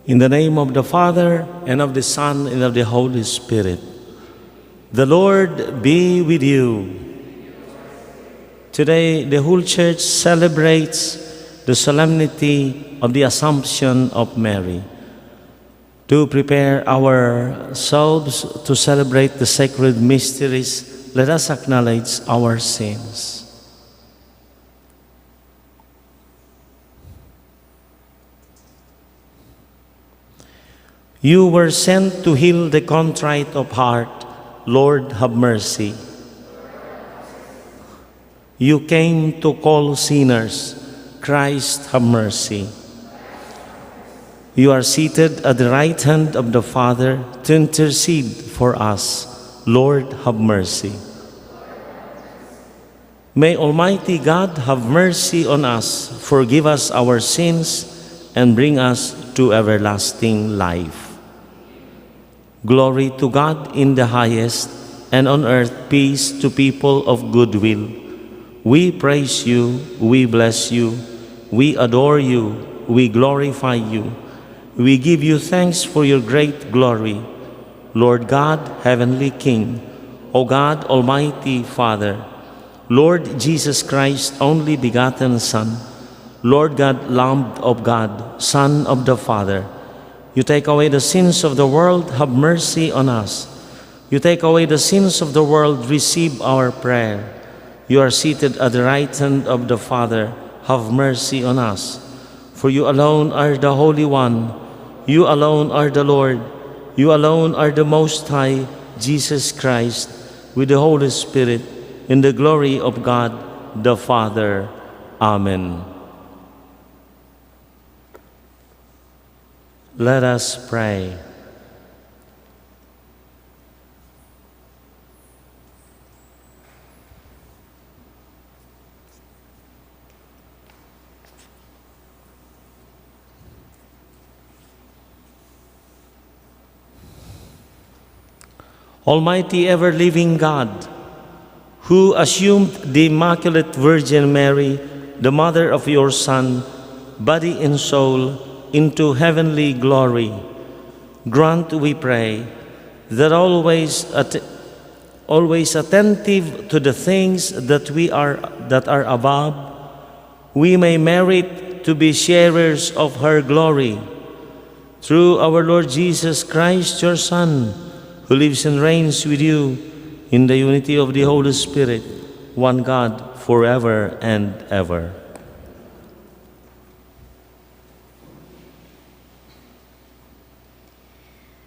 In the name of the Father, and of the Son, and of the Holy Spirit. The Lord be with you. Today, the whole Church celebrates the solemnity of the Assumption of Mary. To prepare ourselves to celebrate the sacred mysteries, let us acknowledge our sins. You were sent to heal the contrite of heart. Lord, have mercy. You came to call sinners. Christ, have mercy. You are seated at the right hand of the Father to intercede for us. Lord, have mercy. May Almighty God have mercy on us, forgive us our sins, and bring us to everlasting life. Glory to God in the highest, and on earth peace to people of good will. We praise you, we bless you, we adore you, we glorify you. We give you thanks for your great glory. Lord God, Heavenly King, O God, Almighty Father, Lord Jesus Christ, only begotten Son, Lord God, Lamb of God, Son of the Father, you take away the sins of the world, have mercy on us. You take away the sins of the world, receive our prayer. You are seated at the right hand of the Father, have mercy on us. For you alone are the Holy One, you alone are the Lord, you alone are the Most High, Jesus Christ, with the Holy Spirit, in the glory of God the Father. Amen. Let us pray. Almighty ever-living God, who assumed the Immaculate Virgin Mary, the mother of your Son, body and soul, into heavenly glory, grant, we pray, that always attentive to the things that are above, we may merit to be sharers of her glory. Through our Lord Jesus Christ, your Son, who lives and reigns with you in the unity of the Holy Spirit, one God, forever and ever.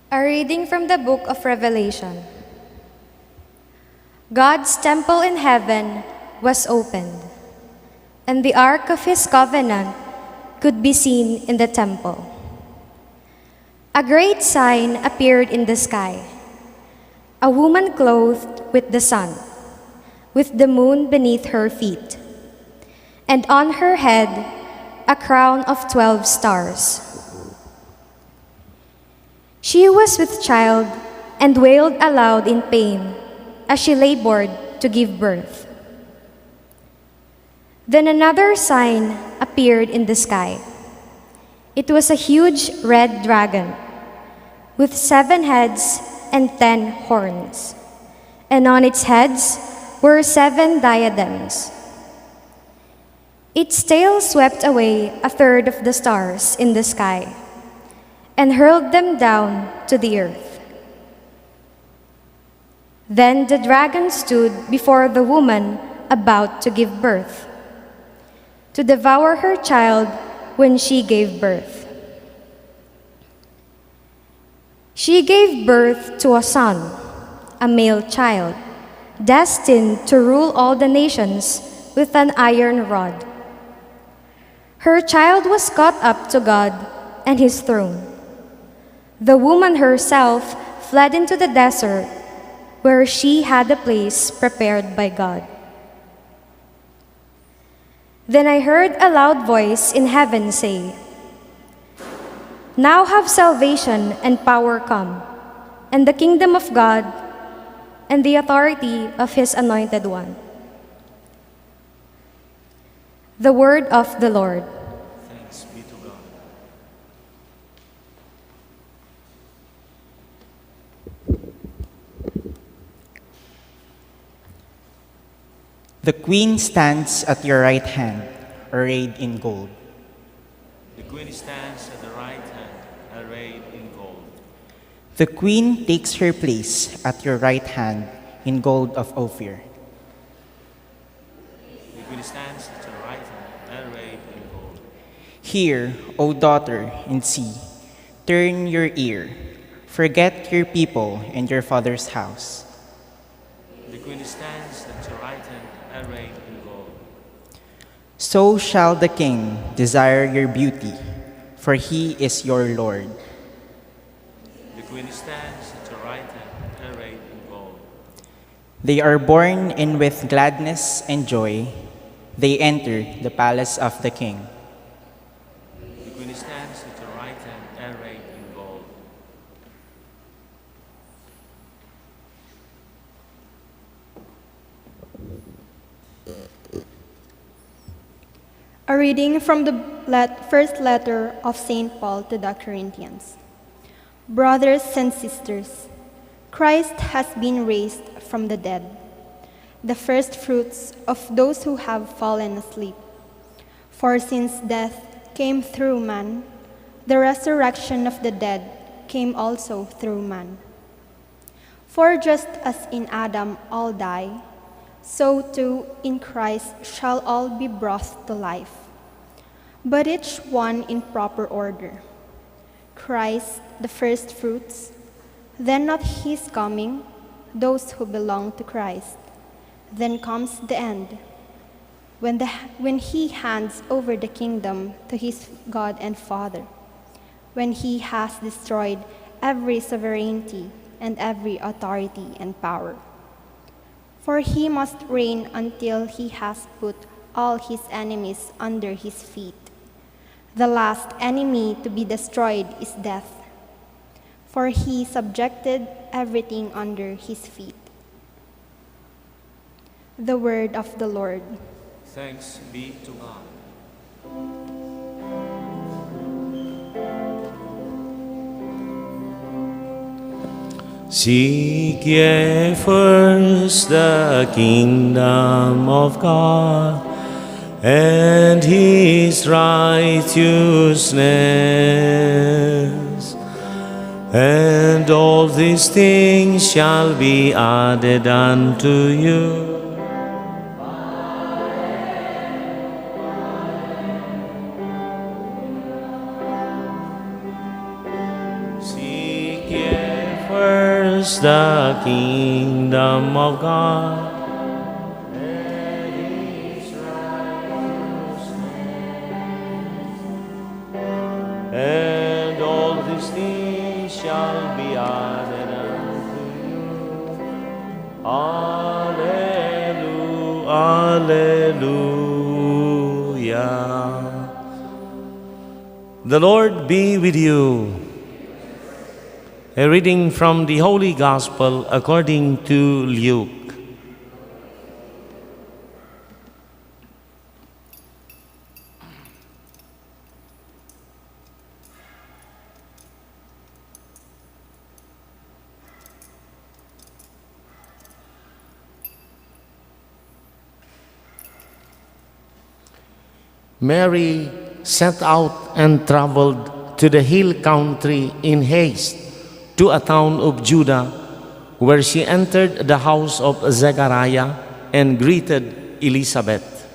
A reading from the book of Revelation. God's temple in heaven was opened, and the ark of his covenant could be seen in the temple. A great sign appeared in the sky, a woman clothed with the sun, with the moon beneath her feet, and on her head a crown of 12 stars. She was with child and wailed aloud in pain as she labored to give birth. Then another sign appeared in the sky. It was a huge red dragon with 7 heads and 10 horns, and on its heads were 7 diadems. Its tail swept away a third of the stars in the sky and hurled them down to the earth. Then the dragon stood before the woman about to give birth, to devour her child when she gave birth. She gave birth to a son, a male child, destined to rule all the nations with an iron rod. Her child was caught up to God and his throne. The woman herself fled into the desert, where she had a place prepared by God. Then I heard a loud voice in heaven say, "Now have salvation and power come, and the kingdom of God, and the authority of his anointed one." The word of the Lord. Thanks be to God. The queen stands at your right hand, arrayed in gold. The queen stands at the right hand, arrayed in gold. The queen takes her place at your right hand in gold of Ophir. The queen stands at your right hand, arrayed in gold. Hear, O daughter, and see. Turn your ear. Forget your people and your father's house. The queen stands at your right hand, arrayed in gold. So shall the king desire your beauty, for he is your Lord. The queen stands at your right hand, arrayed in gold. They are born in with gladness and joy. They enter the palace of the king. The queen stands at your right hand, arrayed in gold. A reading from the first letter of St. Paul to the Corinthians. Brothers and sisters, Christ has been raised from the dead, the first fruits of those who have fallen asleep. For since death came through man, the resurrection of the dead came also through man. For just as in Adam all die, so too in Christ shall all be brought to life, but each one in proper order. Christ the first fruits, then at his coming, those who belong to Christ. Then comes the end, when he hands over the kingdom to his God and Father, when he has destroyed every sovereignty and every authority and power. For he must reign until he has put all his enemies under his feet. The last enemy to be destroyed is death, for he subjected everything under his feet. The word of the Lord. Thanks be to God. Seek ye first the kingdom of God and his righteousness, and all these things shall be added unto you. Seek ye first the kingdom of God and his righteousness, and all these things shall be added unto you. Alleluia, alleluia. The Lord be with you. A reading from the Holy Gospel according to Luke. Mary set out and traveled to the hill country in haste to a town of Judah, where she entered the house of Zechariah and greeted Elizabeth.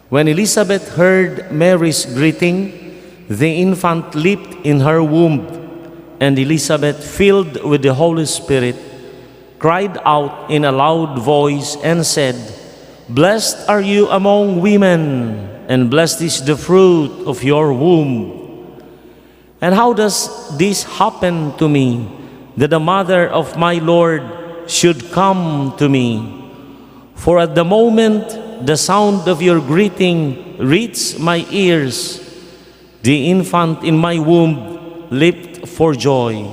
When Elizabeth heard Mary's greeting, the infant leaped in her womb, and Elizabeth, filled with the Holy Spirit, cried out in a loud voice and said, "Blessed are you among women, and blessed is the fruit of your womb. And how does this happen to me, that the mother of my Lord should come to me? For at the moment the sound of your greeting reached my ears, the infant in my womb leaped for joy.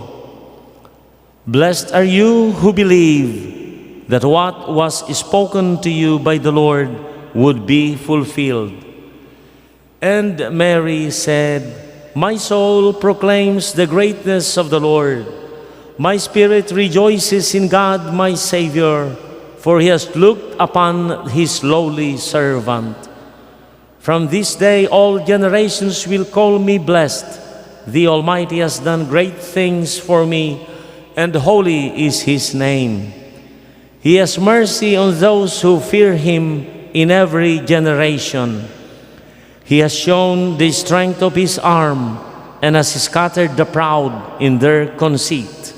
Blessed are you who believe that what was spoken to you by the Lord would be fulfilled." And Mary said, "My soul proclaims the greatness of the Lord. My spirit rejoices in God my Savior, for he has looked upon his lowly servant. From this day all generations will call me blessed. The Almighty has done great things for me, and holy is his name. He has mercy on those who fear him in every generation. He has shown the strength of his arm and has scattered the proud in their conceit.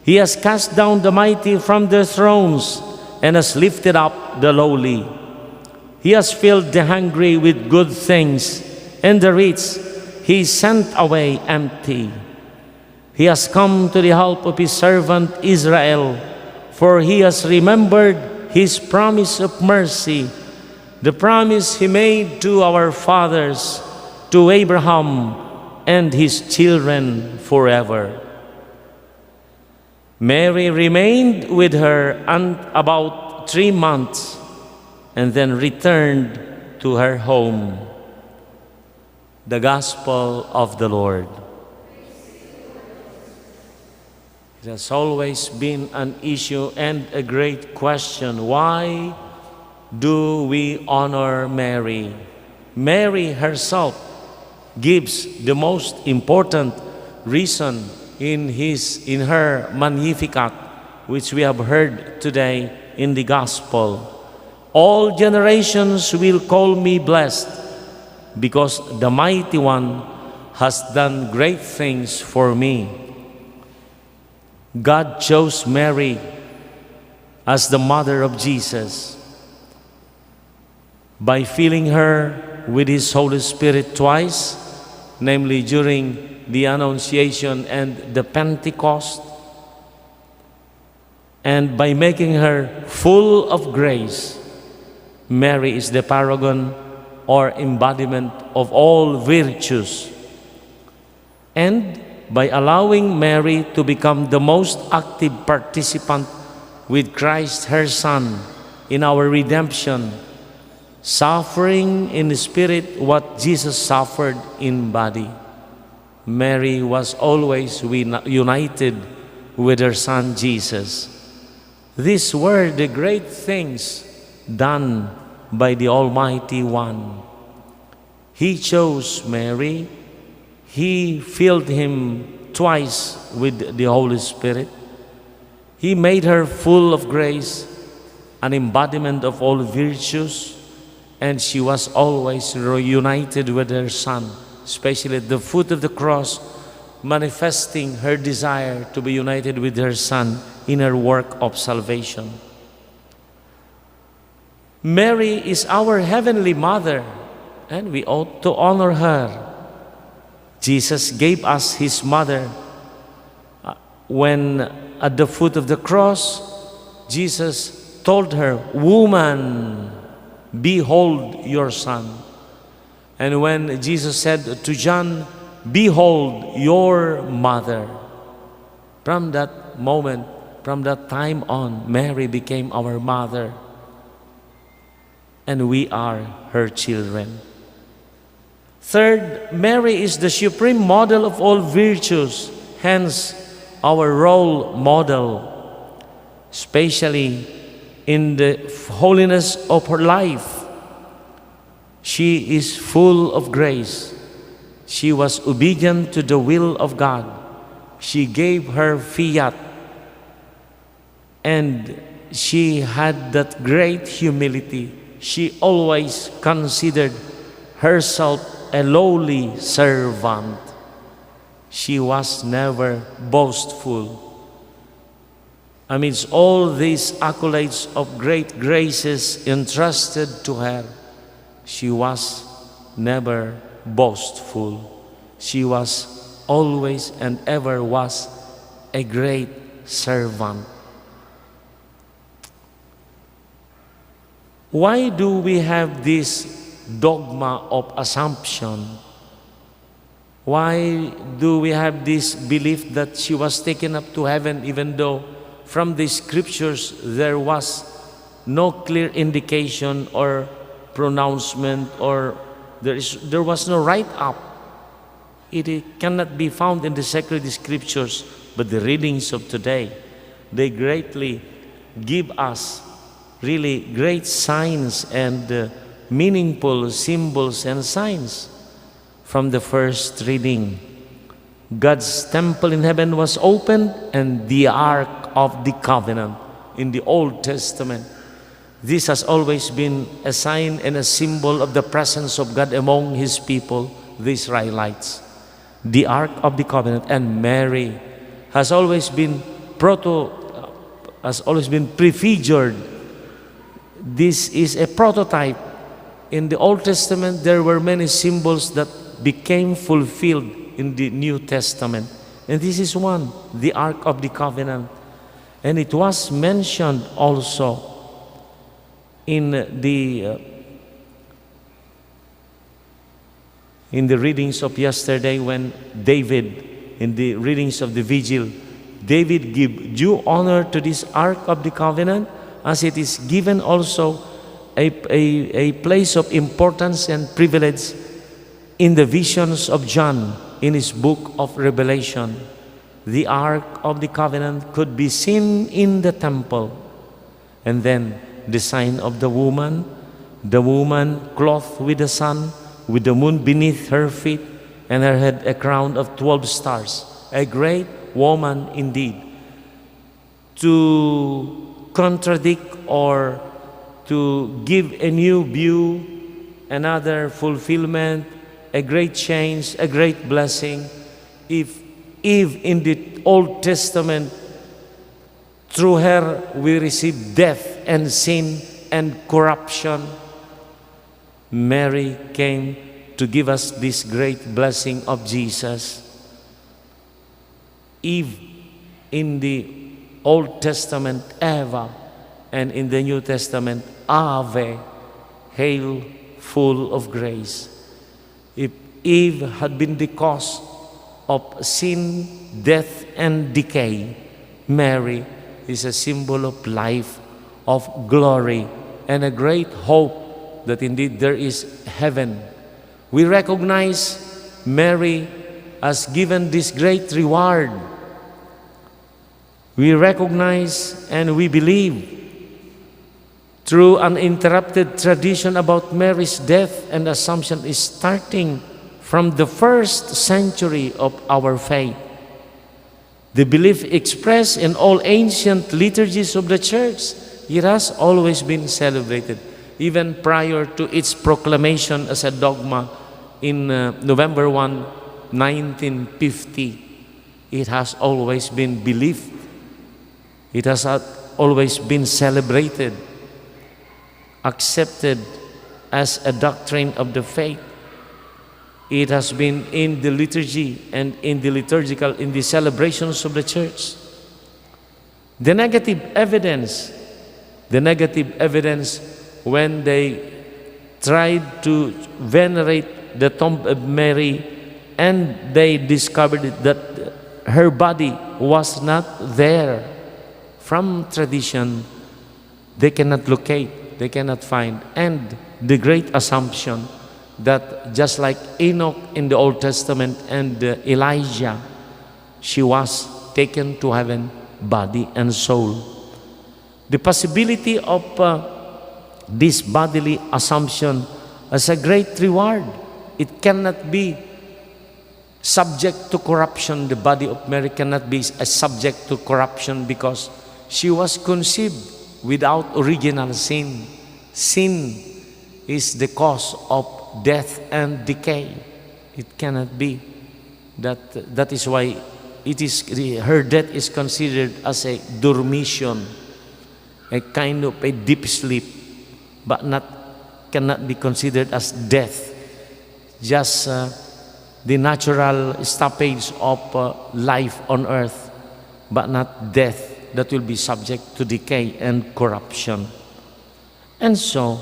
He has cast down the mighty from their thrones and has lifted up the lowly. He has filled the hungry with good things, and the rich he sent away empty. He has come to the help of his servant Israel, for he has remembered his promise of mercy, the promise he made to our fathers, to Abraham and his children forever. Mary remained with her about 3 months and then returned to her home. The Gospel of the Lord. It has always been an issue and a great question. Why do we honor Mary? Mary herself gives the most important reason in her Magnificat, which we have heard today in the Gospel. All generations will call me blessed, because the Mighty One has done great things for me. God chose Mary as the mother of Jesus by filling her with his Holy Spirit twice, namely during the Annunciation and the Pentecost, and by making her full of grace. Mary is the paragon or embodiment of all virtues. And by allowing Mary to become the most active participant with Christ her Son in our redemption, suffering in spirit what Jesus suffered in body. Mary was always united with her Son Jesus. These were the great things done by the Almighty One. He chose Mary. He filled him twice with the Holy Spirit. He made her full of grace, an embodiment of all virtues, and she was always reunited with her Son, especially at the foot of the cross, manifesting her desire to be united with her Son in her work of salvation. Mary is our Heavenly Mother, and we ought to honor her. Jesus gave us his mother. When at the foot of the cross, Jesus told her, "Woman, behold your son." And when Jesus said to John, "Behold your mother," from that moment, from that time on, Mary became our mother, and we are her children. Third, Mary is the supreme model of all virtues, hence our role model, especially in the holiness of her life. She is full of grace. She was obedient to the will of God. She gave her fiat, and she had that great humility. She always considered herself a lowly servant. She was never boastful. Amidst all these accolades of great graces entrusted to her, she was never boastful. She was always and ever was a great servant. Why do we have this dogma of assumption? Why do we have this belief that she was taken up to heaven, even though from the scriptures there was no clear indication or pronouncement, or there was no write-up? It cannot be found in the sacred scriptures, but the readings of today, they greatly give us really great signs and meaningful symbols and signs from the first reading. God's temple in heaven was opened, and the Ark of the Covenant in the Old Testament. This has always been a sign and a symbol of the presence of God among His people, the Israelites. The Ark of the Covenant, and Mary has always been prefigured. This is a prototype. In the Old Testament, there were many symbols that became fulfilled in the New Testament. And this is one, the Ark of the Covenant. And it was mentioned also in the readings of yesterday, when David, in the readings of the vigil, David gave due honor to this Ark of the Covenant, as it is given also a place of importance and privilege in the visions of John in his book of Revelation. The Ark of the Covenant could be seen in the temple. And then the sign of the woman clothed with the sun, with the moon beneath her feet, and her head a crown of 12 stars. A great woman indeed. To contradict or to give a new view, another fulfillment, a great change, a great blessing. If in the Old Testament, through her we receive death and sin and corruption, Mary came to give us this great blessing of Jesus. Eve in the Old Testament, Eva, and in the New Testament, Ave, hail, full of grace. If Eve had been the cause of sin, death, and decay, Mary is a symbol of life, of glory, and a great hope that indeed there is heaven. We recognize Mary as given this great reward. We recognize and we believe through uninterrupted tradition about Mary's death and assumption is starting from the first century of our faith. The belief expressed in all ancient liturgies of the Church, it has always been celebrated, even prior to its proclamation as a dogma in November 1, 1950. It has always been believed. It has always been celebrated, accepted as a doctrine of the faith. It has been in the liturgy and in the celebrations of the Church. The negative evidence when they tried to venerate the tomb of Mary and they discovered that her body was not there. From tradition, they cannot locate, they cannot find. And the great assumption that just like Enoch in the Old Testament and Elijah, she was taken to heaven, body and soul. The possibility of this bodily assumption as a great reward, it cannot be subject to corruption. The body of Mary cannot be a subject to corruption because she was conceived without original sin. Sin is the cause of death and decay. It cannot be. That is why her death is considered as a dormition, a kind of a deep sleep, but cannot be considered as death. Just the natural stoppage of life on earth, but not death that will be subject to decay and corruption. And so,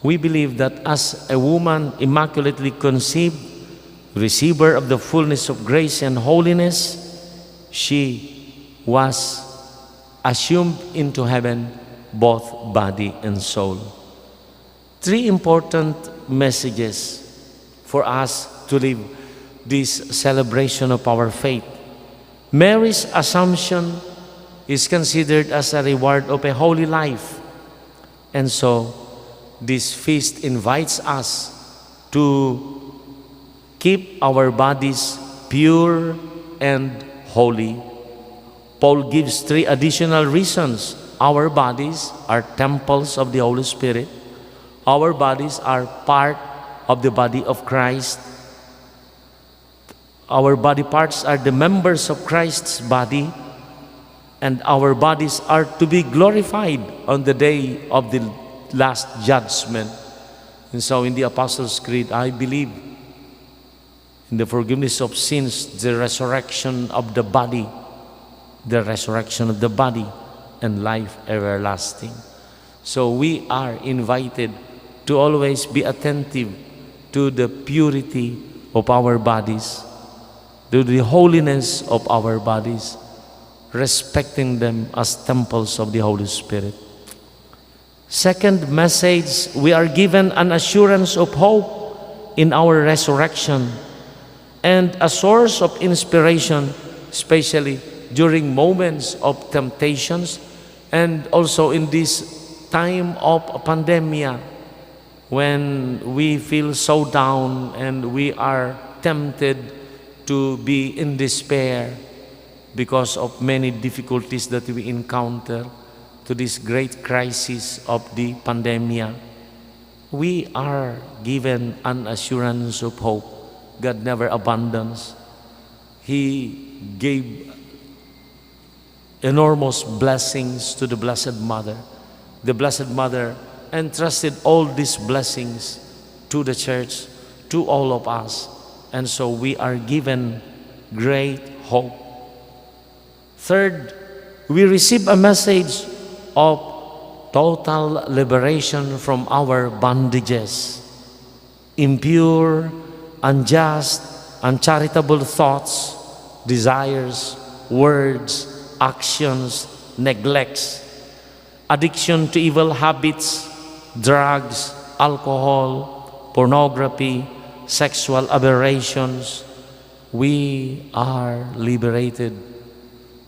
we believe that as a woman immaculately conceived, receiver of the fullness of grace and holiness, she was assumed into heaven, both body and soul. Three important messages for us to live this celebration of our faith. Mary's assumption is considered as a reward of a holy life. And so, this feast invites us to keep our bodies pure and holy. Paul gives 3 additional reasons. Our bodies are temples of the Holy Spirit. Our bodies are part of the body of Christ. Our body parts are the members of Christ's body, and our bodies are to be glorified on the day of the last judgment. And so in the Apostles' Creed, I believe in the forgiveness of sins, the resurrection of the body, and life everlasting. So we are invited to always be attentive to the purity of our bodies, to the holiness of our bodies, respecting them as temples of the Holy Spirit. Second message, we are given an assurance of hope in our resurrection and a source of inspiration, especially during moments of temptations and also in this time of pandemia when we feel so down and we are tempted to be in despair because of many difficulties that we encounter to this great crisis of the pandemia. We are given an assurance of hope. God never abandons. He gave enormous blessings to the Blessed Mother. The Blessed Mother entrusted all these blessings to the church, to all of us. And so we are given great hope. Third, we receive a message of total liberation from our bondages. Impure, unjust, uncharitable thoughts, desires, words, actions, neglects, addiction to evil habits, drugs, alcohol, pornography, sexual aberrations. We are liberated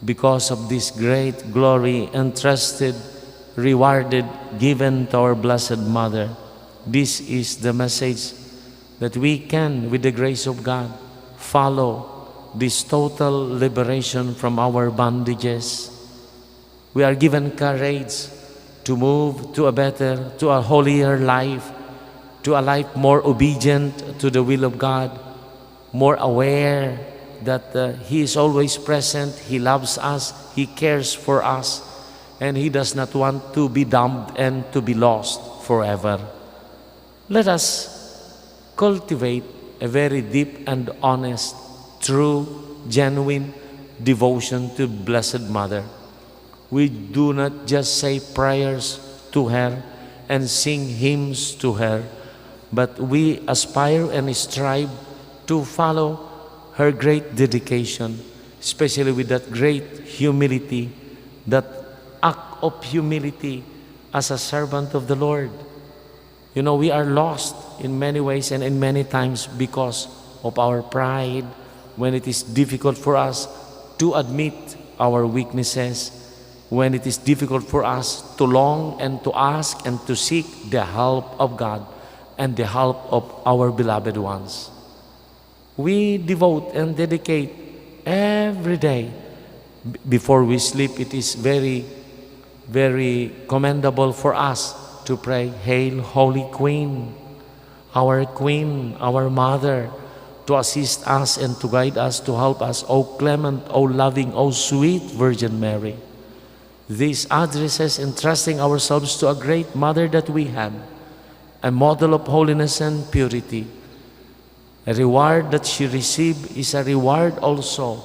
because of this great glory entrusted, rewarded, given to our Blessed Mother. This is the message that we can, with the grace of God, follow this total liberation from our bondages. We are given courage to move to a better, to a holier life, to a life more obedient to the will of God, more aware that He is always present, He loves us, He cares for us, and He does not want to be damned and to be lost forever. Let us cultivate a very deep and honest, true, genuine devotion to Blessed Mother. We do not just say prayers to her and sing hymns to her, but we aspire and strive to follow her great dedication, especially with that great humility, that act of humility as a servant of the Lord. You know, we are lost in many ways and in many times because of our pride, when it is difficult for us to admit our weaknesses, when it is difficult for us to long and to ask and to seek the help of God and the help of our beloved ones. We devote and dedicate every day. Before we sleep, it is very, very commendable for us to pray, Hail, Holy Queen, our Mother, to assist us and to guide us, to help us, O clement, O loving, O sweet Virgin Mary. These addresses entrusting ourselves to a great Mother that we have, a model of holiness and purity. A reward that she received is a reward also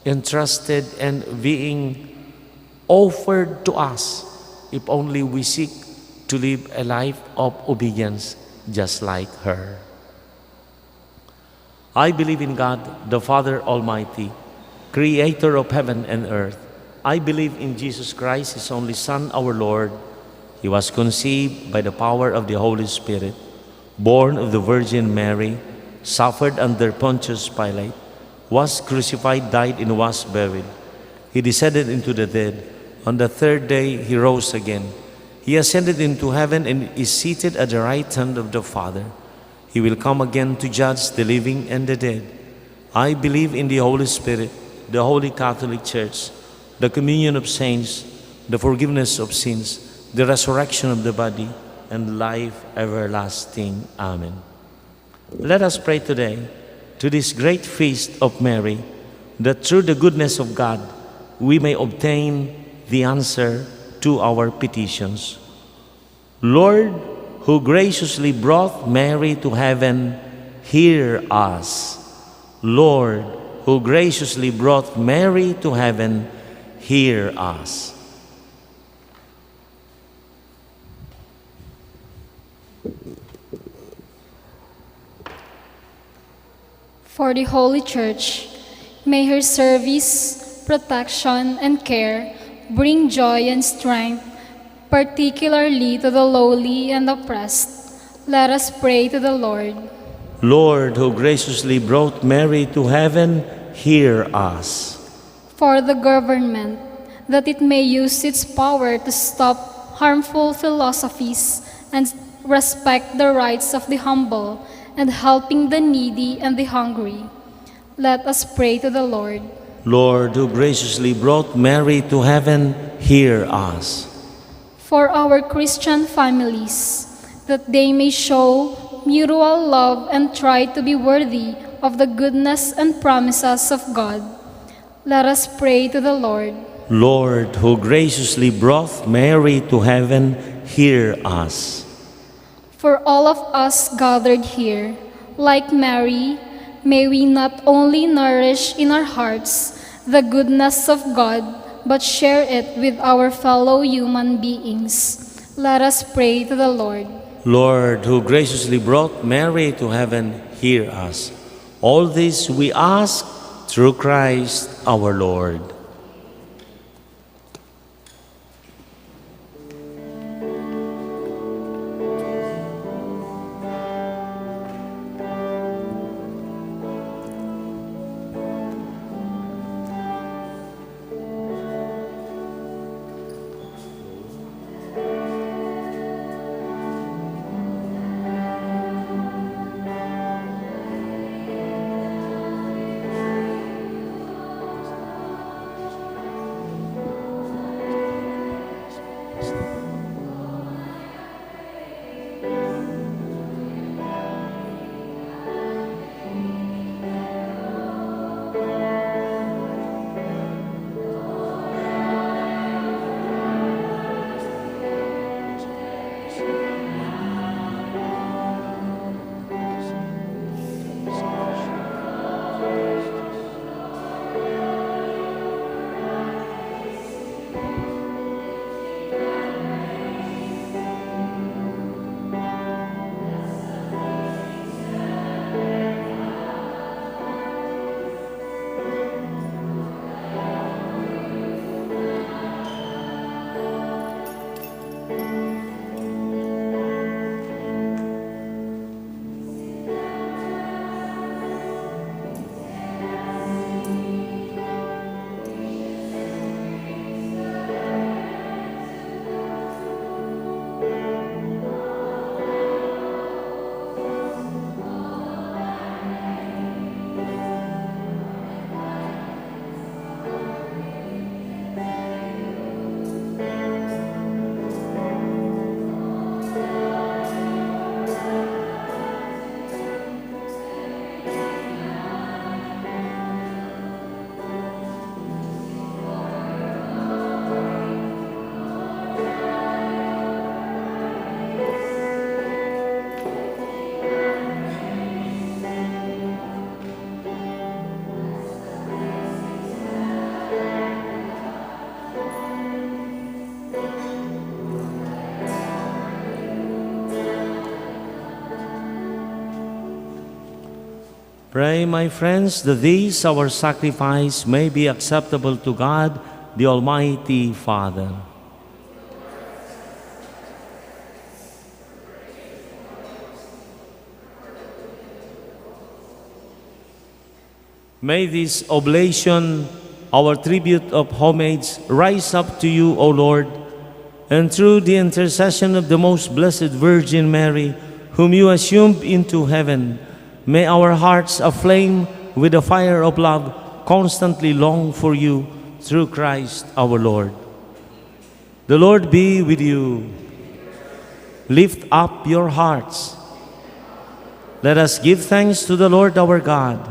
entrusted and being offered to us if only we seek to live a life of obedience just like her. I believe in God, the Father Almighty, creator of heaven and earth. I believe in Jesus Christ, His only Son, our Lord. He was conceived by the power of the Holy Spirit, born of the Virgin Mary, suffered under Pontius Pilate, was crucified, died, and was buried. He descended into the dead. On the third day, He rose again. He ascended into heaven and is seated at the right hand of the Father. He will come again to judge the living and the dead. I believe in the Holy Spirit, the Holy Catholic Church, the communion of saints, the forgiveness of sins, the resurrection of the body, and life everlasting. Amen. Let us pray today to this great feast of Mary, that through the goodness of God, we may obtain the answer to our petitions. Lord, who graciously brought Mary to heaven, hear us. Lord, who graciously brought Mary to heaven, hear us. For the Holy Church, may her service, protection, and care bring joy and strength, particularly to the lowly and oppressed. Let us pray to the Lord. Lord, who graciously brought Mary to heaven, hear us. For the government, that it may use its power to stop harmful philosophies and respect the rights of the humble, and helping the needy and the hungry. Let us pray to the Lord. Lord, who graciously brought Mary to heaven, hear us. For our Christian families, that they may show mutual love and try to be worthy of the goodness and promises of God. Let us pray to the Lord. Lord, who graciously brought Mary to heaven, hear us. For all of us gathered here, like Mary, may we not only nourish in our hearts the goodness of God, but share it with our fellow human beings. Let us pray to the Lord. Lord, who graciously brought Mary to heaven, hear us. All this we ask through Christ our Lord. Pray, my friends, that this our sacrifice may be acceptable to God, the Almighty Father. May this oblation, our tribute of homage, rise up to you, O Lord, and through the intercession of the most blessed Virgin Mary, whom you assumed into heaven, may our hearts aflame with the fire of love constantly long for you through Christ our Lord. The Lord be with you. Lift up your hearts. Let us give thanks to the Lord our God.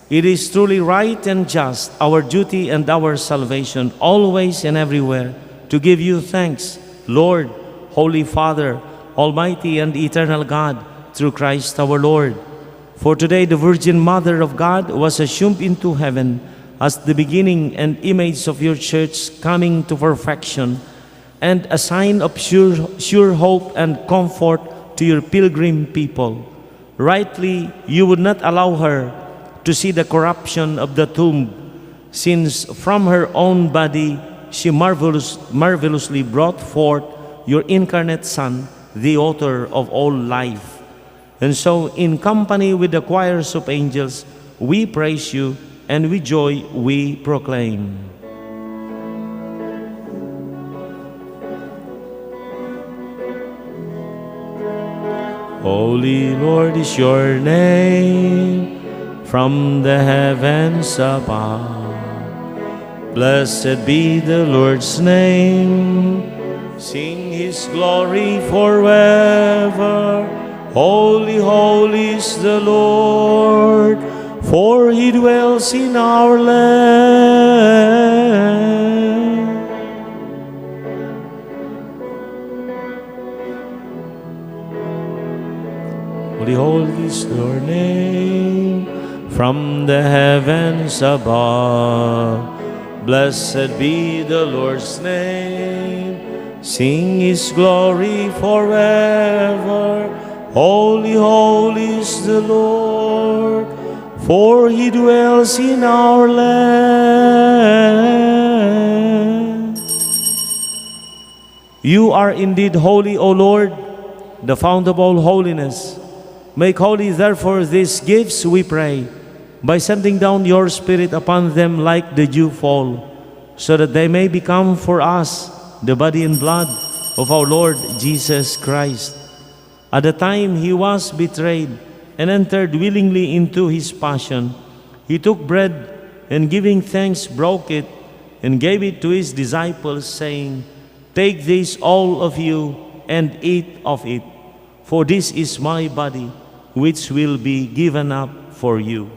It is truly right and just, our duty and our salvation, always and everywhere, to give you thanks, Lord, Holy Father, Almighty and eternal God, through Christ our Lord. For today the Virgin Mother of God was assumed into heaven as the beginning and image of your church coming to perfection, and a sign of sure hope and comfort to your pilgrim people. Rightly, you would not allow her to see the corruption of the tomb, since from her own body she marvelously brought forth your incarnate Son, the author of all life. And so, in company with the choirs of angels, we praise you, and with joy we proclaim. Holy Lord is your name, from the heavens above. Blessed be the Lord's name. Sing his glory forever. Holy, holy is the Lord, for he dwells in our land. Holy, holy is your name, from the heavens above. Blessed be the Lord's name. Sing his glory forever. Holy, holy is the Lord, for he dwells in our land. You are indeed holy, O Lord, the fount of all holiness. Make holy, therefore, these gifts, we pray, by sending down your Spirit upon them like the dew fall, so that they may become for us the body and blood of our Lord Jesus Christ. At the time he was betrayed and entered willingly into his passion, he took bread and giving thanks broke it and gave it to his disciples, saying, "Take this, all of you, and eat of it, for this is my body, which will be given up for you."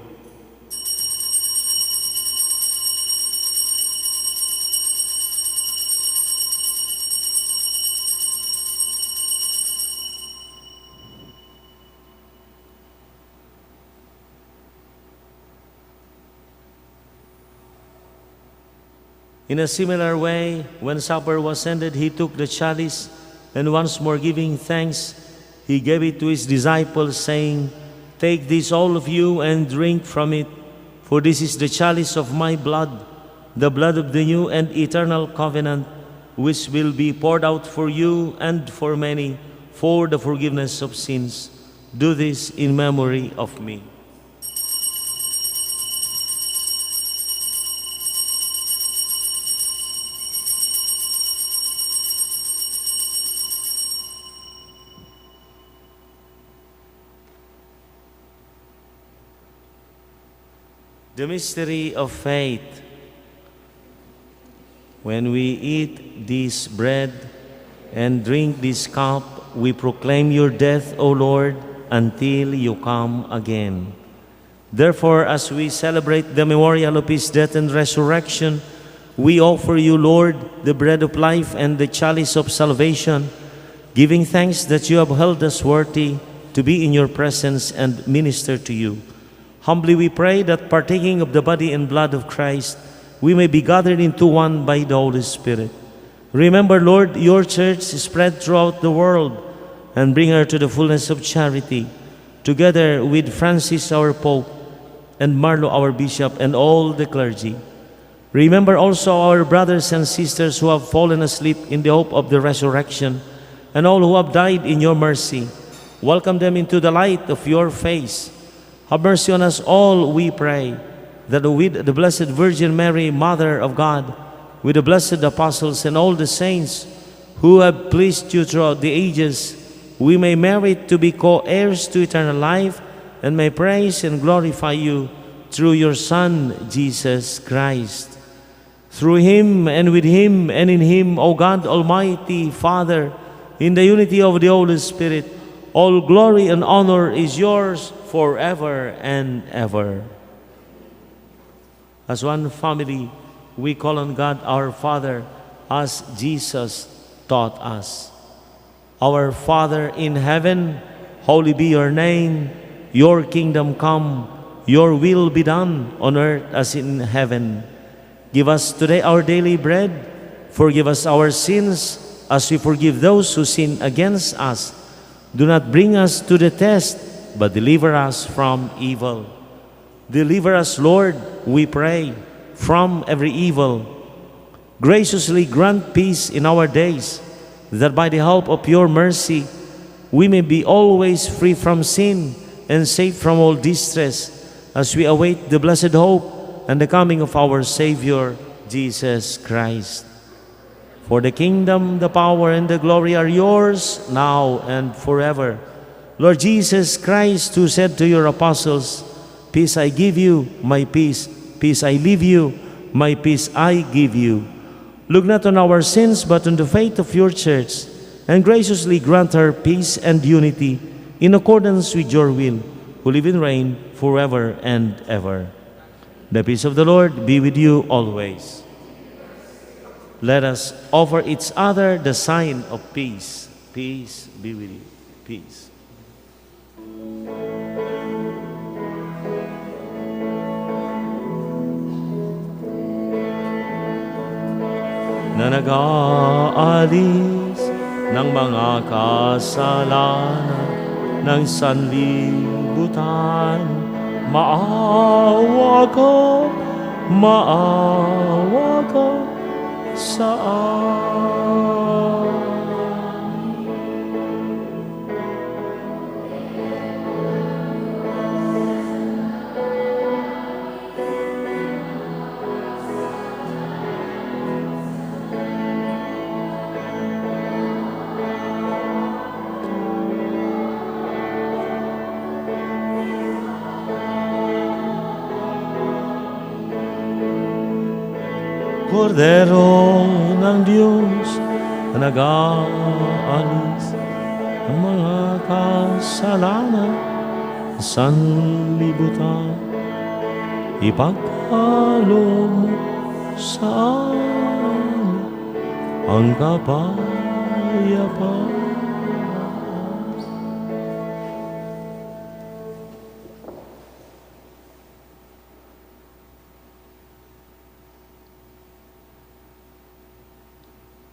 In a similar way, when supper was ended, he took the chalice, and once more giving thanks, he gave it to his disciples, saying, "Take this, all of you, and drink from it, for this is the chalice of my blood, the blood of the new and eternal covenant, which will be poured out for you and for many for the forgiveness of sins. Do this in memory of me." The mystery of faith. When we eat this bread and drink this cup, we proclaim your death, O Lord, until you come again. Therefore, as we celebrate the memorial of his death and resurrection, we offer you, Lord, the bread of life and the chalice of salvation, giving thanks that you have held us worthy to be in your presence and minister to you. Humbly we pray that, partaking of the body and blood of Christ, we may be gathered into one by the Holy Spirit. Remember, Lord, your church spread throughout the world, and bring her to the fullness of charity, together with Francis our Pope, and Marlo our Bishop, and all the clergy. Remember also our brothers and sisters who have fallen asleep in the hope of the resurrection, and all who have died in your mercy. Welcome them into the light of your face. Have mercy on us all, we pray, that with the Blessed Virgin Mary, Mother of God, with the blessed apostles and all the saints who have pleased you throughout the ages, we may merit to be co-heirs to eternal life and may praise and glorify you through your Son, Jesus Christ. Through him and with him and in him, O God, Almighty Father, in the unity of the Holy Spirit, all glory and honor is yours forever and ever. As one family, we call on God our Father as Jesus taught us. Our Father in heaven, holy be your name. Your kingdom come, your will be done on earth as in heaven. Give us today our daily bread. Forgive us our sins as we forgive those who sin against us. Do not bring us to the test, but deliver us from evil. Deliver us, Lord, we pray, from every evil. Graciously grant peace in our days, that by the help of your mercy, we may be always free from sin and safe from all distress, as we await the blessed hope and the coming of our Savior, Jesus Christ. For the kingdom, the power, and the glory are yours, now and forever. Lord Jesus Christ, who said to your apostles, "Peace I give you, my peace I leave you, my peace I give you." Look not on our sins, but on the faith of your church, and graciously grant her peace and unity in accordance with your will, who live and reign forever and ever. The peace of the Lord be with you always. Let us offer each other the sign of peace. Peace be with you. Peace. Na nag-aalis ng mga kasalanan ng sanlibutan, maawa ka sa amin. Kordero ng Diyos na nag-aalis ng mga kasalanan sa sanlibutan, ipagkaloob mo sa amin ang kapayapaan.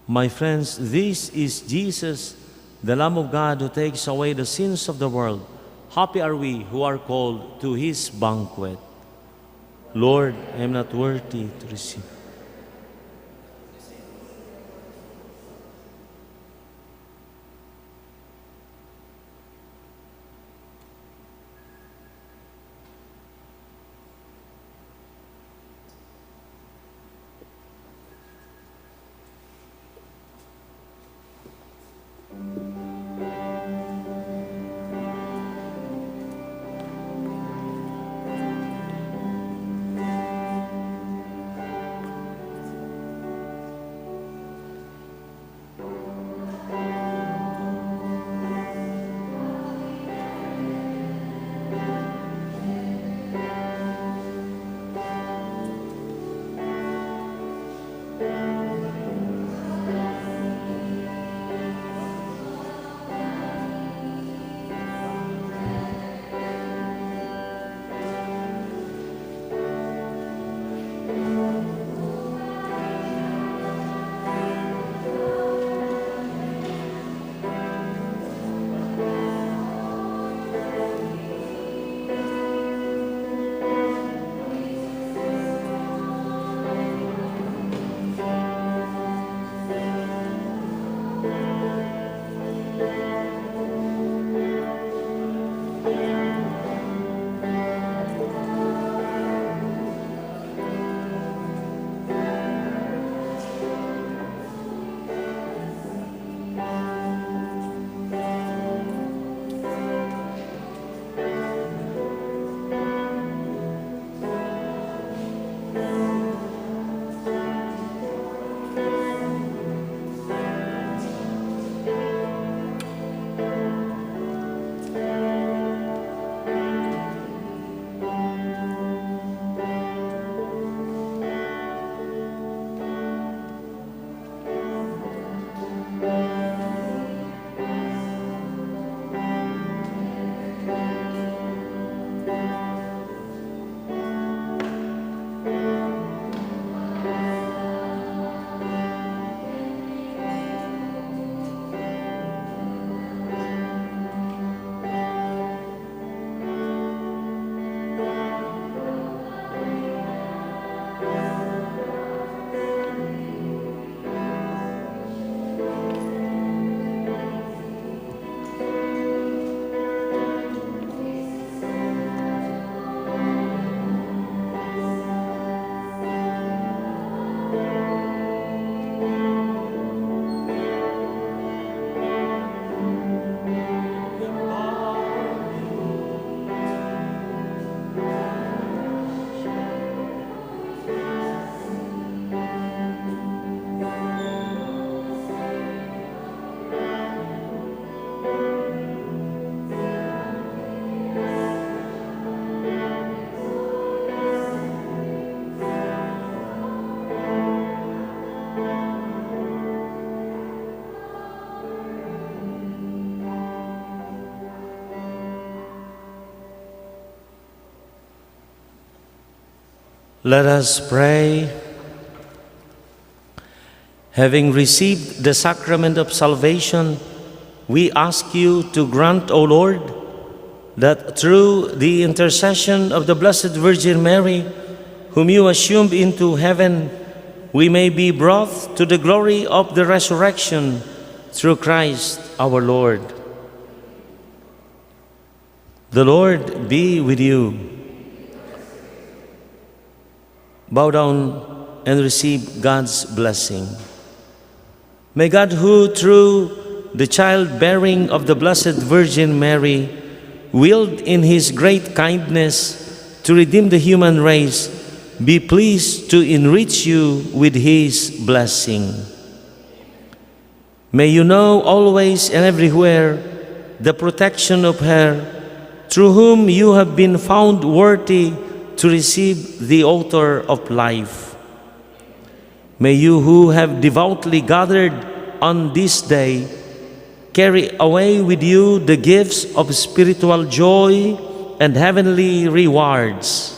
My friends, this is Jesus, the Lamb of God who takes away the sins of the world. Happy are we who are called to his banquet. Lord, I am not worthy to receive. Let us pray. Having received the sacrament of salvation, we ask you to grant, O Lord, that through the intercession of the Blessed Virgin Mary, whom you assumed into heaven, we may be brought to the glory of the resurrection through Christ our Lord. The Lord be with you. Bow down and receive God's blessing. May God, who through the childbearing of the Blessed Virgin Mary willed in His great kindness to redeem the human race, be pleased to enrich you with His blessing. May you know always and everywhere the protection of her, through whom you have been found worthy to receive the author of life. May you who have devoutly gathered on this day carry away with you the gifts of spiritual joy and heavenly rewards.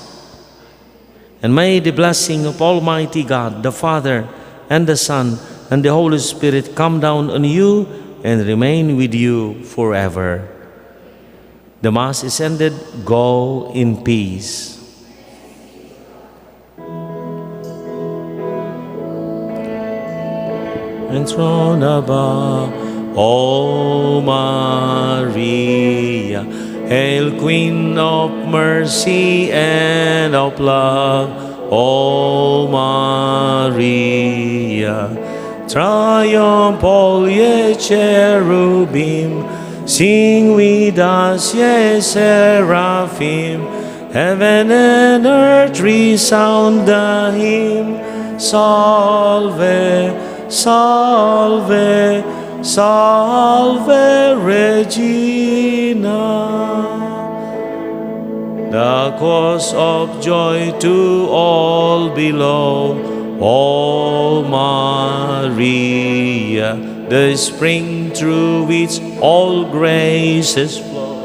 And may the blessing of Almighty God, the Father, and the Son, and the Holy Spirit come down on you and remain with you forever. The Mass is ended. Go in peace. Enthroned above, O Maria, Hail, Queen of mercy and of love, O Maria. Triumph all ye cherubim, sing with us ye seraphim, heaven and earth resound the hymn, Salve, Salve, Salve Regina. The cause of joy to all below, O Maria, the spring through which all graces flow.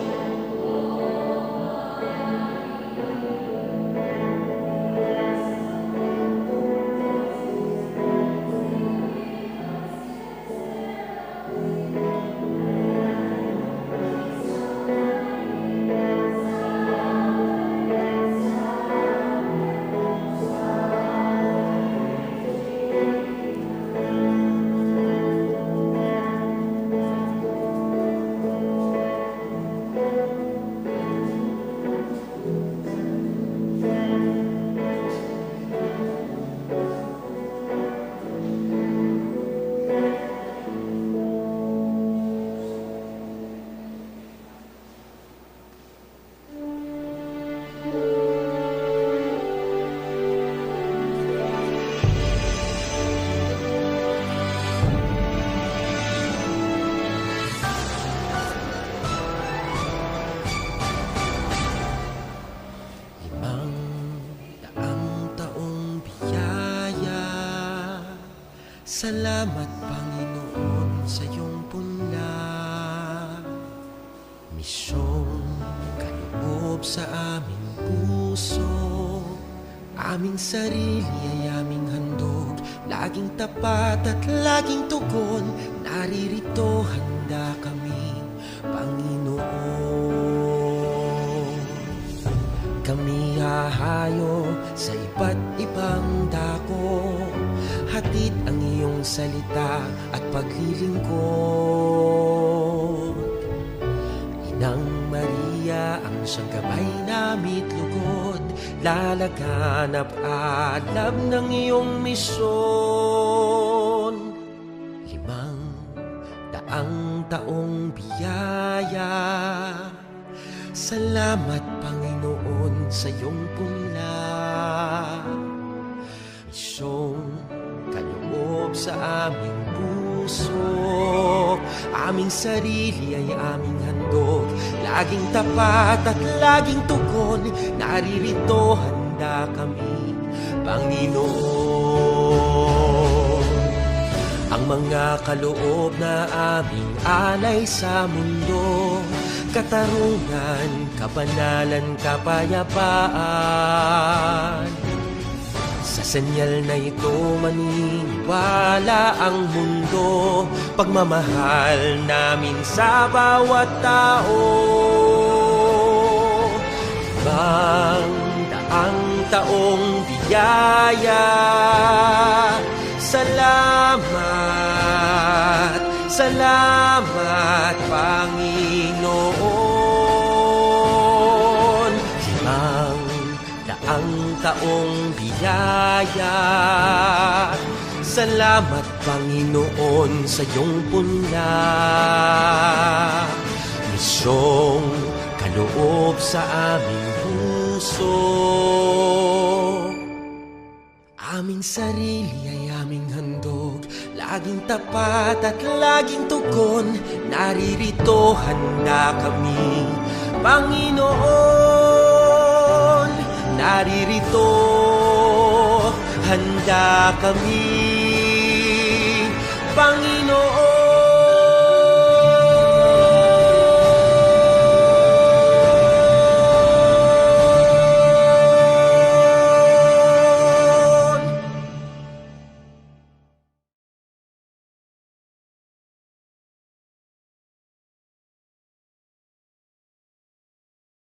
Salamat, Panginoon, sa iyong punla. Misyong kaloob sa aming puso, aming sarili ay aming handog, laging tapat at laging tugon, naririto handa kami, Panginoon. Kami hahayo sa iba't ibang dako, hatid ang iyong salita at paglilingkod. Inang Maria, ang siyang gabay na mitlugod, lalaganap alam ng iyong misyon. 500 taong biyaya, salamat, Panginoon, sa iyong punla. Misyong kaloob sa aming puso, aming sarili ay aming handog, laging tapat at laging tugon, naririto handa kami, Panginoon. Ang mga kaloob na aming alay sa mundo, katarungan, kabanalan, kapayapaan, Sa senyal na ito maniniwala ang mundo, pagmamahal namin sa bawat tao. Bang daang taong biyaya, salamat, salamat Panginoon. Limang daang taong biyaya, salamat Panginoon sa iyong punla. Misyong kaloob sa aming puso, aming sarili ay aming handog, laging tapat at laging tugon. Naririto handa kami, Panginoon. Naririto handa kami, Panginoon.